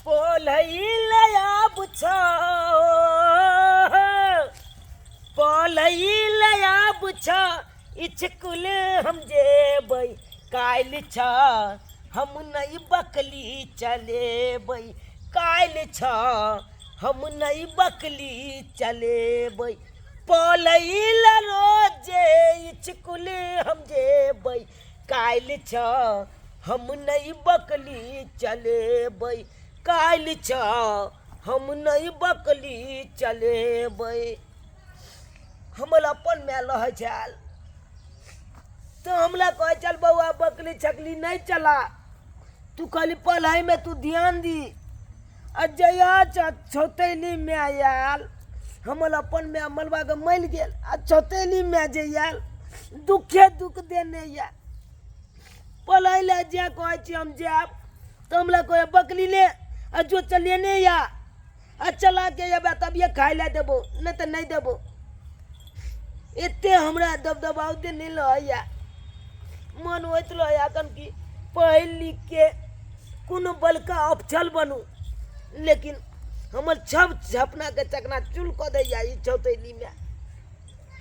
पोलैलया बुझो पोलैलया बुझो इचकुल हम जेबै काल्हि छ हम नहीं बकली चलेबै काल्हि छ हम नहीं बकली चलेबै पोलैला रोजे इचकुल हम जेबै काल्हि छ हम नहीं बकली चलेबै काल्हि छ हम नहीं बकली चलेबै। हमर अपन में रह छल तो हमला कहे चल बउआ बकली छकली नहीं चला तू खाली पढ़ाई में तू ध्यान दी। जया छौतैली में आयल हमर अपन में मलबा के मल गेल आ छौतैली में जे आयल दुखे दुख देने या पढ़ाई ले जे कहे छी हम जाब तो हमला कहे बकली ले आ जो चलेने या आ चला के अब तब ये खाई ला देबो नहीं तो नहीं देबो। एते हमरा दबदबाव दे नहीं लया मन होत लया कन की पढ़ लिख के कोनो बड़का अफसर बनू लेकिन हमर छप छपना के चकना चूल क दे या ई छौतैली में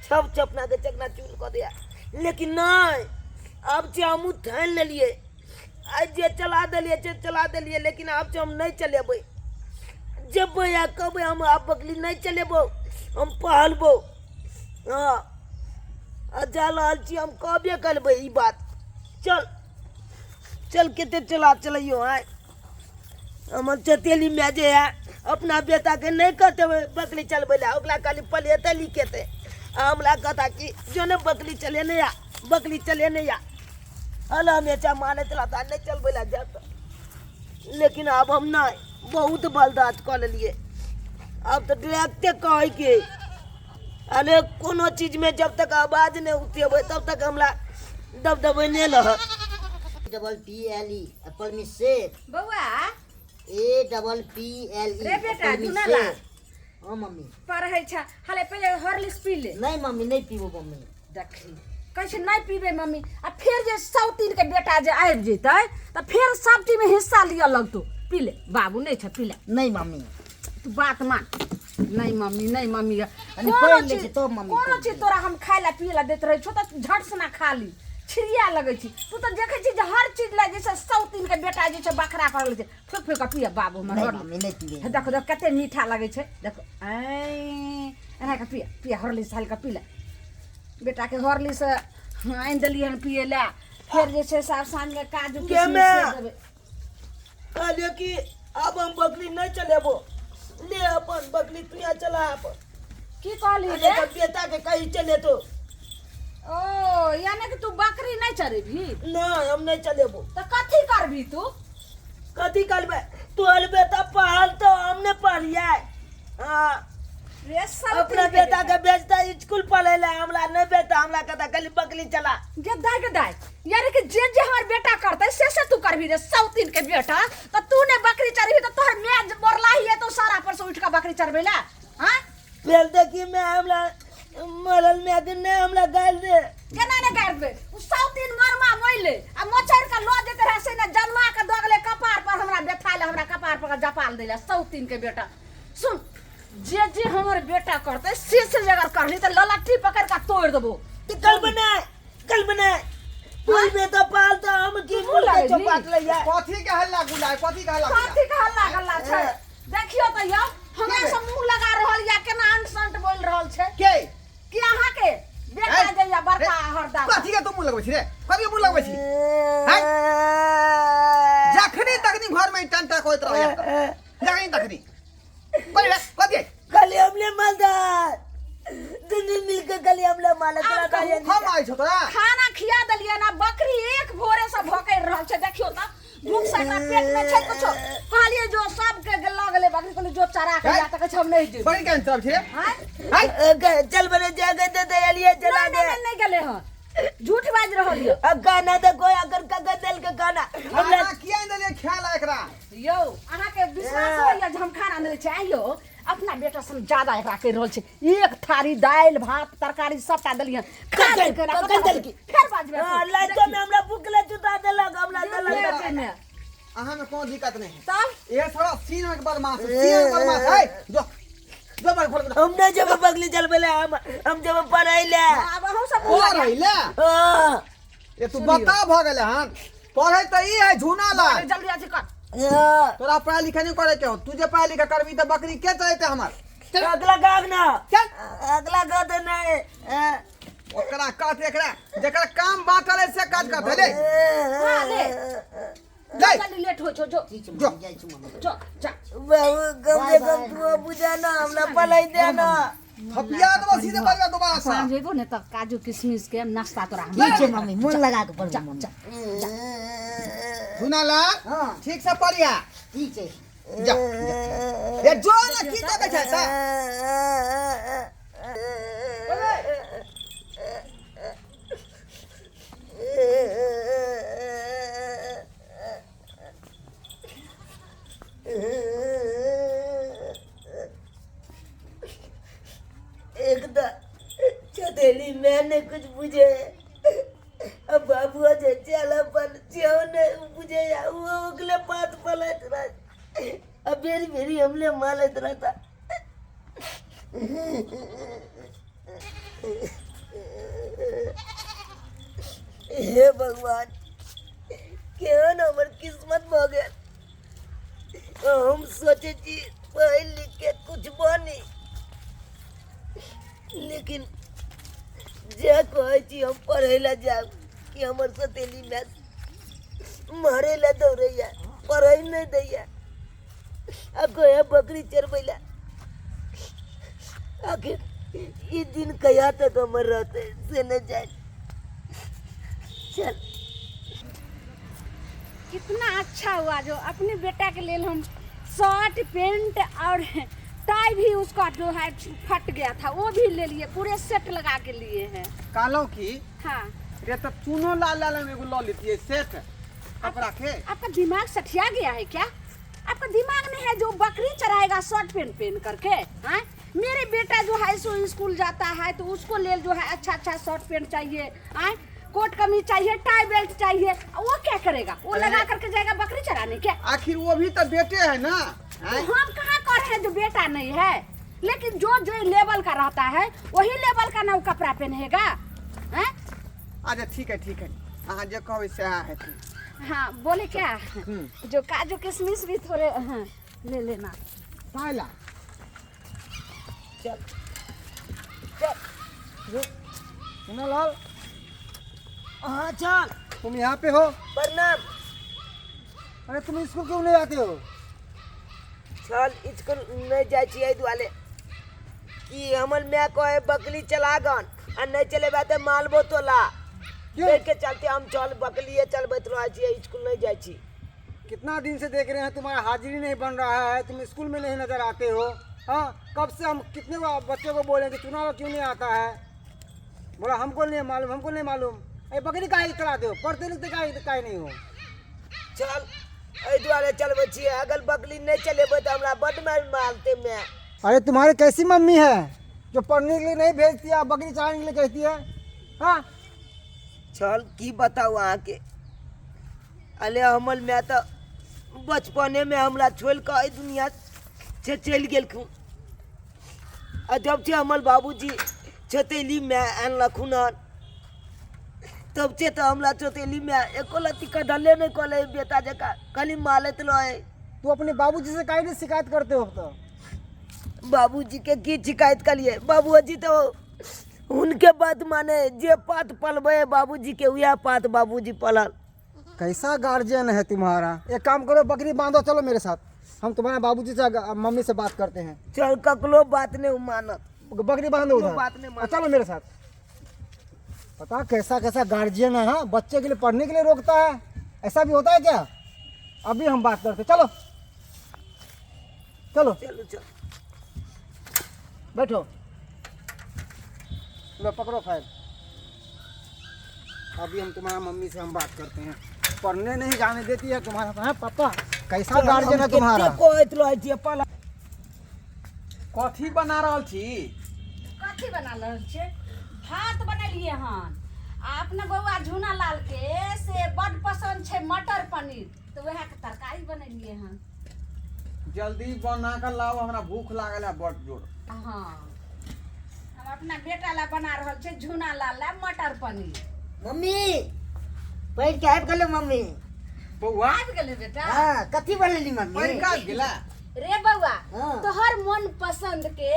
छप छपना के चकना चूल क दे लेकिन नहीं अब जे हम ठान लेलिए आज जे चला देलिए लेकिन अब हम नहीं चलेबै जब या कब हम आप बकली नहीं चलेबो हम पहलबो। हाँ जा रहल छी हम कबे करबै ई बात चल चल केते चला चलियो है हमर चतेली में जे है अपना बेटा के नहीं कहते बकली चलबै ला ओकला खाली पलेते लिखेते हमला कहता कि जो ने बकली चले नहीं आ बकली चले नहीं आ अला हमेशा माने चला था नहीं चलबै ला जात लेकिन अब हम नहीं बहुत बर्दाश्त कर लिए अब तो डायरेक्टे कहे के अरे कोनो चीज में जब तक आवाज नहीं उठेबै तब तक हमला दबदबे नहीं रह। Double P L E Apple में से बउआ A double P L E रे बेटा दुना ला हां मम्मी पढ़ै छ हले पहले हॉर्लिक्स पी ले। नहीं मम्मी नहीं पीबो मम्मी देखी कैसे नहीं पीबे मम्मी आ फिर जे सौतीन के बेटा जे आबि जेतै त फिर सब चीज में हिस्सा लिया लगतो पी ले बाबू नहीं छ पी ले। नहीं मम्मी तू बात मान नहीं मम्मी अरे पढ़ ले तो मम्मी कोनो चीज तोरा हम खाय ला पिए ला देत रही छो त झट से ना खा ली छिरिया लगै छी तू त देखे छी जे हर चीज ला जैसे सौतीन के बेटा जे छ बकरा करल छै फेक फेक पिए बाबू हमर नहीं मम्मी नहीं पीबे देखो देख कते मीठा लगै छै देखो एना के पिए हॉर्लिक्स हल्का पी ले बेटा के हॉर्लिक्स आइन देलिए हन पिए ला फिर जे छै साफ साँझ के काजू किशमिश देबे कहलिए कि अब हम बकली नहीं चलेबो ले अपन बकली तू यहाँ चला अपन की कहली अरे रे बेटा के कहीं चले तो ओ यानी कि तू बकरी नहीं चरेबी नहीं हम नहीं चलेबो तो कथी करबी तू कथी करबे तोहर बेटा पढ़ल तो हमने पढ़िए हाँ रे सब अपना बेटा के भेजता स्कूल पढ़े ला हमरा नहीं बेटा हमरा कहता कल बकली चला गदाई यानी कि जे जे हमर बेटा करतै से तू करबी रे सौतीन के बेटा तो तू ने बकरी चरबी तो तोहर मैज बोरला ही है तो सारा पर से उठ के बकरी चरबे ला हां भेल देखी मैं हमरा मरल में दिन ने हमरा गाल दे केना ने गाड़बे उ सौतीन मरमा मोइले आ मोचर का लो देते रहे से ने जन्मा के दोगले कपार पर हमरा बैठाले हमरा कपार पर जपाल देला सौतीन के बेटा। सुन जे जे हमर बेटा करतै से जगह करली त ललाटी पकड़ के तोड़ देबो कल बनाए कोई बेटा पाल तो हम की बोल के चपाट ले जाए कथी के हल्ला गुलाय कथी के हल्ला कथी के हल्ला गल्ला छै देखियो त यो हमरा से मुंह लगा रहल या केना अनसंट बोल रहल छै के कि अहाँ के बेटा जइया बड़का हरदा कथी के तू मुंह लगबै छी रे कथी के मुंह लगबै छी हैं जखनी तखनी घर में टंटा कोइत रहय जखनी तखनी कथी कल हमले मालदार दुनू मिलके कल हमले माला करा हम आइ छ तोरा खाना खिया दलिए ना बकरी एक भोरे से भोकर रहल छै देखियो त भूख से एकरा पेट में छै कुछो कहलिए जो सब के लगले बकरी को जो चरा के या तक हम नहीं जे बड़ी केन तरफ छै हां चल बने जागे दे दे लिए चला दे नहीं गेले हां झूठ बाज रहल यो अब गाना दे कोई अगर का दिल के गाना हमरा किया देले ख्याल एकरा यो अहाँ के विश्वास होइया जे हम खाना नहीं चाहियो अपना बेटा से ज्यादा एकरा कर रहल छै एक थारी दाल भात तरकारी सबटा देलिए खा दे के कल की फिर बाजबे लाइटो में हमरा भूख ले चुता देलक हमरा देलक अहाँ में कोनो दिक्कत नहीं है। तब ये थोड़ा सीन में बदमाश है जो जो बार खोल हम नहीं जब बगली चल बेले हम जब पढ़ाई ले अब हम सब भूल और गए। रहिला हाँ ये तू बता भ गेले हन पढ़े त ई है झूना ला जल्दी आज कर। हाँ। तोरा पढ़ा लिखा नहीं करे के हो तुझे पढ़ा लिखा करबी त बकरी के चलते हमार अगला गाग ना चल अगला गाग नहीं ओकरा काट एकरा जेकरा काम बाटल है से काट काट ले हां ले ले जल्दी लेट हो जो जो ठीक छै जो। मम्मी जाइ छी मम्मी जो जा। बाबू कम से कम तू बुझा ना हमरा पढ़ाई दे ना थपिया तो सीधे पड़वा दोबारा सा सांझ को ने त काजू किशमिश के नाश्ता तोरा हम ठीक छै मम्मी मन लगा के पढ़ मम्मी झूना ला हां ठीक से पढ़िया ठीक छै जा ये जो ना की तो के सा एकदा चदेली मैंने कुछ बुझे अब बाबू जे चला पर जो ने बुझे या वो अगले पात पलट रहा अब मेरी मेरी हमले मालत रहता हे भगवान केहन हमर किस्मत भ गेल हम सोचे छी पढ़ लिख के कुछ बनी लेकिन जे कहे छी हम पढ़े ला जाब कि हमर सतेली में मारे ला दौड़ैया पढ़े नहीं दैया आ गया बकरी चरबैला आखिर ई दिन कया तक हमर रहते से न जाए चल कितना अच्छा हुआ जो अपने बेटा के लिए हम शर्ट पैंट और टाई भी उसका जो है फट गया था वो भी ले लिए पूरे सेट लगा के लिए हैं। कालो की हाँ ये तो चुनो लाल लाल में लो लेती है सेट कपड़ा के आपका दिमाग सठिया गया है क्या? आपका दिमाग नहीं है जो बकरी चराएगा शर्ट पहन पहन करके? हाँ मेरे बेटा जो है सो स्कूल जाता है तो उसको ले जो है अच्छा अच्छा शर्ट पैंट चाहिए, हाँ कोट कमीज चाहिए, टाई बेल्ट चाहिए, वो क्या करेगा? वो लगा करके जाएगा बकरी चराने क्या? आखिर वो भी तो बेटे है ना हम कहाँ कर रहे हैं जो बेटा नहीं है, लेकिन जो जो लेवल का रहता है वही लेवल का ना वो कपड़ा पहनेगा। अच्छा ठीक है हाँ जो कहो से है तू हाँ बोले क्या जो काजू किशमिश भी थोड़े हाँ, ले लेना। पाला चल चल सुनो लाल हाँ चल तुम यहाँ पे हो? प्रणाम। अरे तुम स्कूल क्यों नहीं आते हो? चल स्कूल नहीं जाए छिए दुआले कि हमर मैं कहे बकरी चला गन आ नहीं चले बाते मालबो तोला देख के चलते हम चल बकलिए चल बैठलो छिए स्कूल नहीं जाए छी। कितना दिन से देख रहे हैं तुम्हारा हाजिरी नहीं बन रहा है, तुम स्कूल में नहीं नजर आते हो। हाँ कब से हम कितने बच्चों को बोले कि चुनाव क्यों नहीं आता है, बोला हमको नहीं मालूम हमको नहीं मालूम। अरे बकरी काहे चलाते हो, पढ़ते लिखते काहे नहीं हो? चल ए दुआले चल बच्ची अगल बकली नहीं चले तो हमरा बड मार मारते मैं। अरे तुम्हारी कैसी मम्मी है जो पढ़ने के लिए नहीं भेजती है, बकरी चलाने के लिए कहती है? हाँ चल की बताऊ अहाँ के अले हमल मैं तो बचपने में हमरा छोड़ के दुनिया से चल गेल खू आ जब से हमल बाबूजी चतेली में आनलखुन तब से तो हमरा चतेली में एको लती कदले नहीं कले बेटा जका कली मालत रहे। तू अपने बाबूजी से काहे नहीं शिकायत करते हो? तो बाबूजी के की शिकायत करिए, बाबूजी तो उनके बात माने जे पात पलबे बाबूजी के वह पात बाबूजी पलल। कैसा गार्जियन है तुम्हारा? एक काम करो बकरी बांधो, चलो मेरे साथ, हम तुम्हारे बाबूजी से मम्मी से बात करते हैं। चल ककलो बात नहीं मानत, बकरी बांधो उधर, बात नहीं मानत। चलो मेरे साथ। पता कैसा कैसा गार्जियन है, हाँ बच्चे के लिए पढ़ने के लिए रोकता है, ऐसा भी होता है क्या? अभी हम बात करते, चलो चलो चलो चल बैठो, लो पकड़ो फाइल। अभी हम तुम्हारा मम्मी से हम बात करते हैं। पढ़ने नहीं जाने देती है तुम्हारा, हाँ पापा कैसा गार्जियन है तुम्हारा? कथी बना रहा छी? कथी बना रहल छे? भात बनलिए हन। आ अपना बउआ झूना लाल के से बड पसंद छे मटर पनीर, तो वह के तरकारी बनेलिए हन। जल्दी बना कर लाओ, हमरा भूख लागल है बड़ जोर। हाँ हम अपना बेटा ला बना रहल छे झुना लाल ला मटर पनीर। मम्मी बैठ के आबि गेलो मम्मी। बउआ आबि गेले बेटा। हाँ कथी बनलेली मम्मी? पैर का गिला रे बउआ हाँ। तोहर मन पसंद के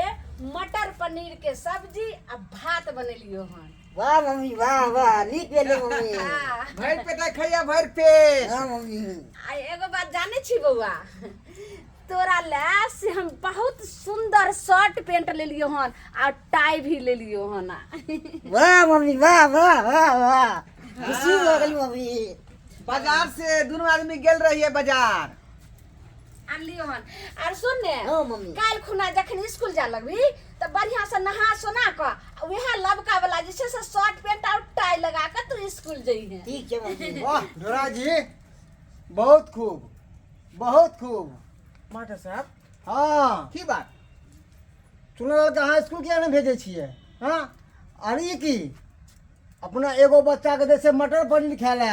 मटर पनीर के सब्जी आ भात बनेलियो हन। वाह मम्मी वाह वाह नीक भेलै मम्मी। हाँ। भर पेट खैया भर पेट। हाँ मम्मी। आ एगो बात जाने छी बउआ, तोरा ला से हम बहुत सुंदर शर्ट पैंट ले लियो हन और टाई भी ले लियो हन। वाह मम्मी वाह वाह वाह वाह खुशी हो गेली मम्मी। बाजार से दोनों आदमी गेल रहिए बाजार। आन लियो हन। और सुन ने हाँ मम्मी। काल खुना जखन स्कूल जा लगबी तो बढ़िया से नहा सोना क वह लबका वाला जैसे से शर्ट पैंट और टाई लगा के तू स्कूल जइहे। ठीक है मम्मी। वाह ढोरा जी बहुत खूब बहुत खूब। मास्टर साहब हाँ की बात? सुनल कहाँ स्कूल किया नहीं भेजे छिए? हाँ अरे की अपना एगो बच्चा के जैसे मटर पनीर खाए ले,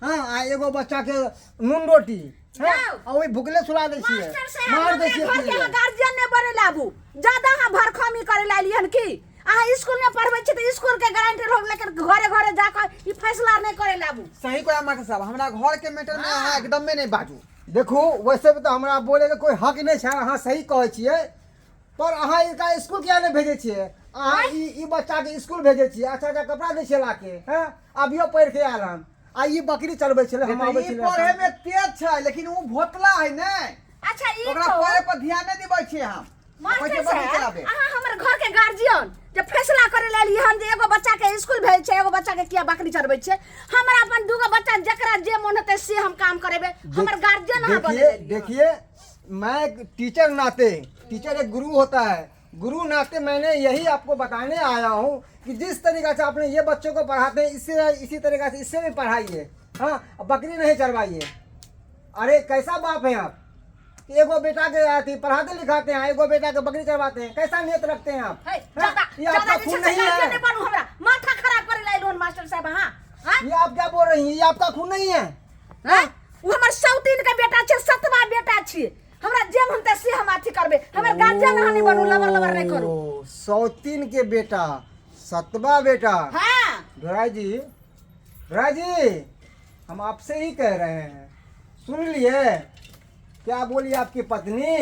हाँ आ एगो बच्चा के नून रोटी, हाँ जाओ। आ वही भुखले सुला दे छिए, मास्टर साहब मार दे हमरा छिए घर के पीले। गार्जियन ने बड़े लाबू ज्यादा हां भरखमी करे लालियन की अहाँ स्कूल में पढ़बै छी त स्कूल के गारंटी लोग लेकर घरे घरे जाकर ई फैसला नहीं करे लाबू। सही कोया मास्टर साहब, हमरा घर के मैटर में अहाँ एकदम में नहीं बाजू। देखो वैसे भी तो हमरा बोले के कोई हक नहीं है, अहाँ सही कहे छिए, पर अहाँ इनका स्कूल किया नहीं भेजे छिए? अहाँ ई बच्चा के स्कूल भेजे छिए, अच्छा अच्छा कपड़ा दे छिए लाके, हैं अभियो पढ़ के आलन आ ई बकरी चलबै छले हम आबै ई छले। पढ़े में तेज छै लेकिन वो भोतला है ने, अच्छा ई ओकरा तो पढ़े पर ध्यान नहीं दिबै छिए हम। मास्टर कैसे बकरी साहब चलाबे? अहाँ हमर घर के गार्जियन जे फैसला करे लालिए हन जे एगो बच्चा के स्कूल भेज छै एगो बच्चा के किया बकरी चढ़बै छै। हमरा अपन दूगो बच्चा जकरा जे मन होते से हम काम करेबे। हमर गार्जियन अहाँ बने देखिए लालिए। देखिए मैं टीचर नाते, टीचर एक गुरु होता है, गुरु नाते मैंने यही आपको बताने आया हूँ कि जिस तरीका से आपने ये बच्चों को पढ़ाते हैं इससे इसी तरीका से इससे भी पढ़ाइए, हाँ बकरी नहीं चढ़वाइए। अरे कैसा बाप है आप? एगो बेटा के आती पढ़ाते लिखाते हैं, एगो बेटा के बकरी चढ़वाते हैं, कैसा नियत रखते हैं आप? है, हाँ? ज्यादा ये ज्यादा आपका जे खून छै से नहीं गार्जियन है? ने बनू हमरा माथा खराब करे लाइलोन मास्टर साहब। हां ये आप क्या बोल रही हैं? ये आपका खून नहीं है? हां वो हमर सौतीन के बेटा छै, सतवा बेटा छियै। हमरा जे मनते से हम अथी करबे। हमर गार्जियन अहाँ नहीं बनू, लबर लबर नहीं करू। ओ, सौतीन के बेटा सतवा बेटा। हां ढोराई जी हम आपसे ही कह रहे हैं, सुन लिए क्या बोली आपकी पत्नी?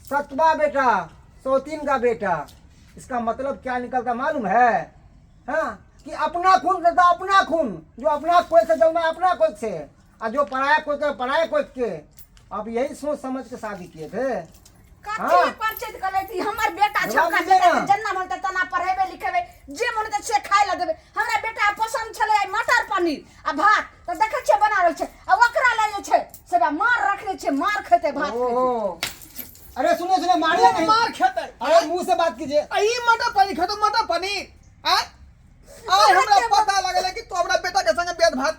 सतवा बेटा सौतीन का बेटा, इसका मतलब क्या निकलता मालूम है? हाँ कि अपना खून करता अपना खून, जो अपना कोई से जलना अपना कोई से, और जो पराया कोई के पराया कोई के। आप यही सोच समझ के शादी किए थे? कथी हाँ। परिचित करे थी हमर बेटा जवाब छोका दीजिए बेटा ना। के जन्ना मनते तना पढ़ेबे लिखेबे जे मनते से खाय ला देबे। हमरा बेटा पसंद छले आई मटर पनीर आ भात त देखे छे बना रहल छे आ ओकरा ले जे छे सेबा मार रखले छे, मार खेते भात खेते। ओहो, अरे सुनिए मारिए नहीं, मार खेते। अरे मुंह से बात कीजिए। ई मटर पनीर खेतो मटर पनीर। आज हमरा पता लगल कि तो हमरा बेटा के संगे भेदभाव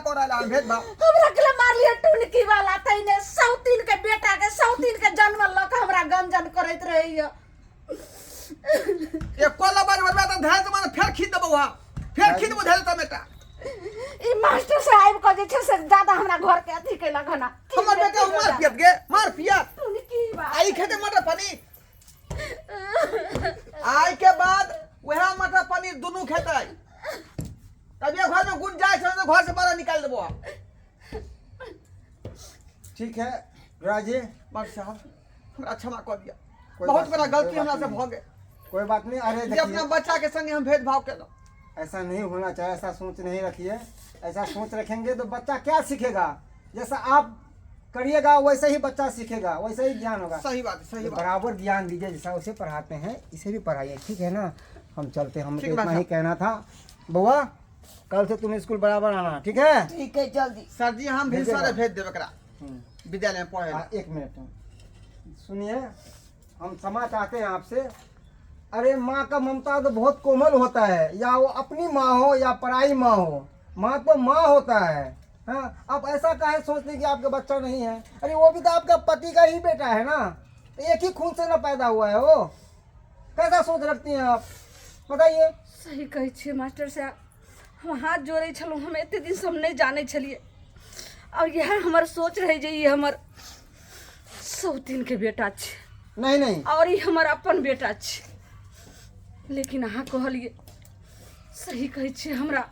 कर आला भेदभाव। हमरा के मार लिया टुनकी वाला तइने सौतीन के बेटा के सौतीन के जन्म ल के हमरा गंजन करैत रहियो। एक कोला बार बरबा त ध्यान से माने फेर खींच देबो वहां, फेर खींच बुझल त बेटा। ई मास्टर साहब को जे छे से ज्यादा हमरा घर के अथी कैला घना। हमर बेटा मार पियत गे, मार पियत। टुनकी वाला आई खेते मटर पनीर। आई के बाद वह मटर पनीर दोनों खेते। तब ये घर में गुंजाइश है तो घर से बाहर निकाल देबो। ठीक है राजे, मास्टर साहब हमरा क्षमा कर दिया, कोई बहुत बात बड़ा नहीं, गलती कोई हमरा बात से नहीं। भ गए कोई बात नहीं। अरे जे अपना देखिए बच्चा के संगे हम भेदभाव केलहुं। ऐसा नहीं होना चाहिए, ऐसा सोच नहीं रखिए। ऐसा सोच रखेंगे तो बच्चा क्या सीखेगा? जैसा आप करिएगा वैसे ही बच्चा सीखेगा, वैसे ही ज्ञान होगा। सही बात है, सही बात। बराबर ज्ञान दीजिए, जैसा उसे पढ़ाते हैं इसे भी पढ़ाइए, ठीक है ना? हम चलते, हम ठीक तो बात इतना है। ही कहना था। बउआ कल से तुम स्कूल बराबर आना, ठीक है? ठीक है जल्दी। सर जी हम भेजेगा। भिनसरे भेज देब एकरा हम्म। विद्यालय में पढ़े। एक मिनट सुनिए, हम क्षमा चाहते हैं आपसे। अरे माँ का ममता तो बहुत कोमल होता है, या वो अपनी माँ हो या पराई माँ हो, माँ तो माँ होता है। हाँ आप ऐसा काहे सोचते कि आपका बच्चा नहीं है? अरे वो भी तो आपका पति का ही बेटा है ना, तो एक ही खून से ना पैदा हुआ है वो। कैसा सोच रखती हैं आप, बताइए? सही कहै छियै मास्टर साहब। हम हाथ जोड़े छलहुँ, हम एते दिन से हम नहीं जाने छलिए। और यह हमर सोच रहे जे ये हमर सौतीन के बेटा छे नहीं नहीं और ये हमर अपन बेटा छे। लेकिन अहाँ कहलिए सही कहै छे, हमरा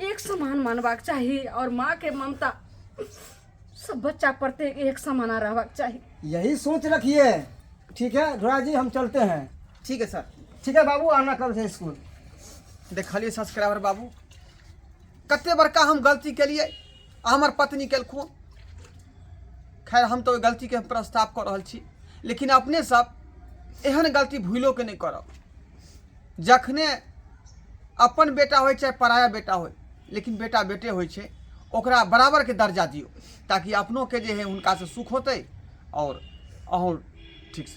एक समान मानबाक चाहिए और माँ के ममता सब बच्चा प्रत्येक एक समान रहबाक चाहिए। यही सोच रखिए। ठीक है ढोड़ा जी, हम चलते हैं। ठीक है सर। ठीक है बाबू, आना कल से स्कूल। देखलिए सब्सक्राइबर बाबू, कते बड़का हम गलती के लिए हमार पत्नी केलखुन। खैर हम तो ओहि गलती के प्रस्ताव कर रहल छी, लेकिन अपने सब एहन गलती भूलो के नहीं करब। जखने अपन बेटा हो चाहे पराया बेटा हो, लेकिन बेटा बेटे हो छे, ओकरा बराबर के दर्जा दियो, ताकि अपनों के जे है उनका से सुख होते और ठीक से